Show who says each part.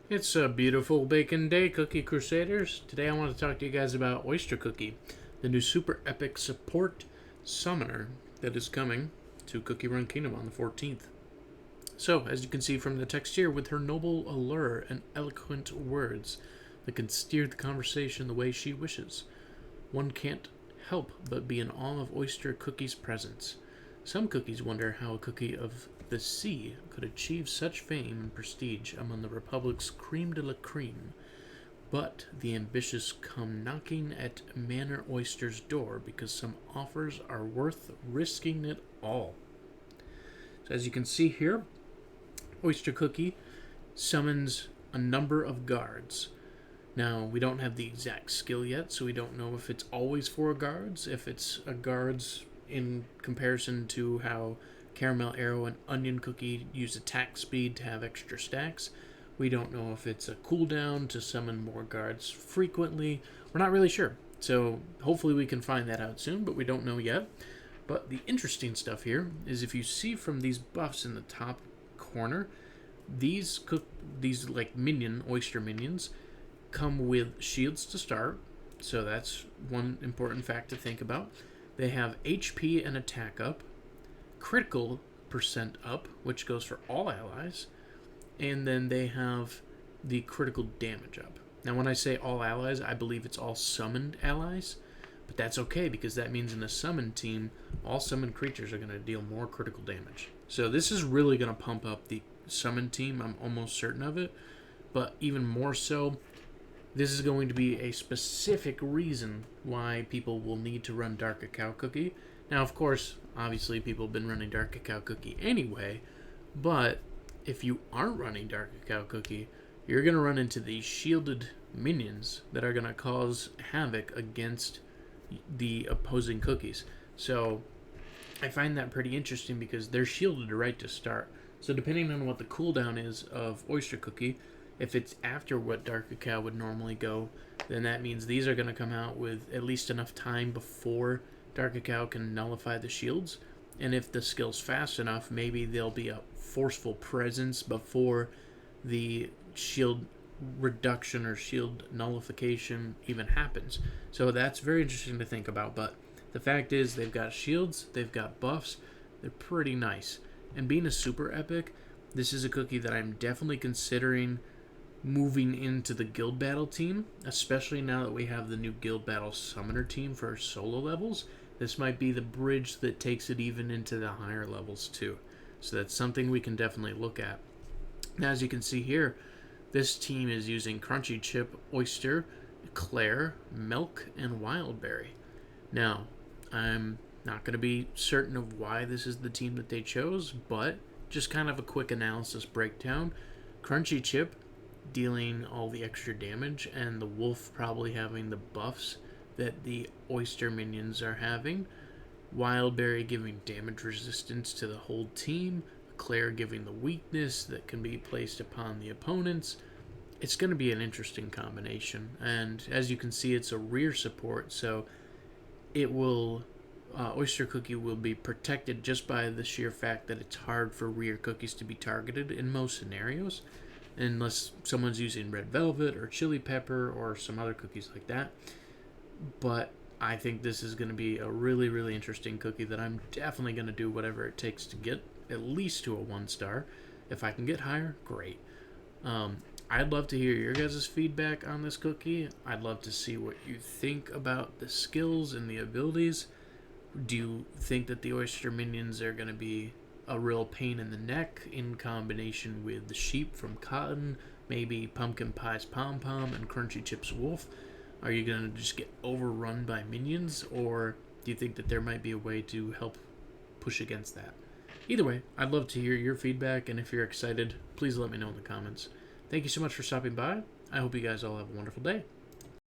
Speaker 1: It's a beautiful bacon day, Cookie Crusaders. Today I want to talk to you guys about Oyster Cookie, the new super epic support summoner that is coming to Cookie Run Kingdom on the 14th. So, as you can see from the text here, with her noble allure and eloquent words that can steer the conversation the way she wishes, one can't help but be in awe of Oyster Cookie's presence. Some cookies wonder how a cookie of the sea could achieve such fame and prestige among the Republic's creme de la creme, but the ambitious come knocking at Manor Oyster's door because some offers are worth risking it all. So as you can see here, Oyster Cookie summons a number of guards. Now, we don't have the exact skill yet, so we don't know if it's always 4 guards, if it's a guards in comparison to how Caramel Arrow and Onion Cookie use attack speed to have extra stacks. We don't know if it's a cooldown to summon more guards frequently. We're not really sure. So hopefully we can find that out soon, but we don't know yet. But the interesting stuff here is if you see from these buffs in the top corner, these like oyster minions come with shields to start. So that's one important fact to think about. They have HP and attack up, critical percent up, which goes for all allies, and then they have the critical damage up. Now, when I say all allies, I believe it's all summoned allies, but that's okay because that means in a summoned team, all summoned creatures are going to deal more critical damage. So this is really going to pump up the summoned team, I'm almost certain of it, but even more so, this is going to be a specific reason why people will need to run Dark Cacao Cookie. Now, of course, obviously people have been running Dark Cacao Cookie anyway, but if you aren't running Dark Cacao Cookie, you're going to run into these shielded minions that are going to cause havoc against the opposing cookies. So I find that pretty interesting because they're shielded right to start. So depending on what the cooldown is of Oyster Cookie, if it's after what Dark Cacao would normally go, then that means these are going to come out with at least enough time before Dark Cacao can nullify the shields. And if the skill's fast enough, maybe there'll be a forceful presence before the shield reduction or shield nullification even happens. So that's very interesting to think about. But the fact is, they've got shields, they've got buffs, they're pretty nice. And being a super epic, this is a cookie that I'm definitely considering moving into the guild battle team, especially now that we have the new guild battle summoner team for solo levels. This might be the bridge that takes it even into the higher levels too. So that's something we can definitely look at. Now, as you can see here, this team is using Crunchy Chip, Oyster, Claire, Milk, and Wildberry. Now, I'm not going to be certain of why this is the team that they chose, but just kind of a quick analysis breakdown. Crunchy Chip dealing all the extra damage, and the wolf probably having the buffs that the oyster minions are having. Wildberry giving damage resistance to the whole team. Claire giving the weakness that can be placed upon the opponents. It's going to be an interesting combination, and as you can see, it's a rear support, so it will Oyster Cookie will be protected just by the sheer fact that it's hard for rear cookies to be targeted in most scenarios, unless someone's using red velvet or chili pepper or some other cookies like that. But I think this is going to be a really, really interesting cookie that I'm definitely going to do whatever it takes to get at least to a 1-star. If I can get higher, great. I'd love to hear your guys' feedback on this cookie. I'd love to see what you think about the skills and the abilities. Do you think that the oyster minions are going to be a real pain in the neck in combination with the sheep from Cotton, maybe Pumpkin Pie's Pom Pom and Crunchy Chip's Wolf? Are you going to just get overrun by minions, or do you think that there might be a way to help push against that? Either way, I'd love to hear your feedback, and if you're excited, please let me know in the comments. Thank you so much for stopping by. I hope you guys all have a wonderful day.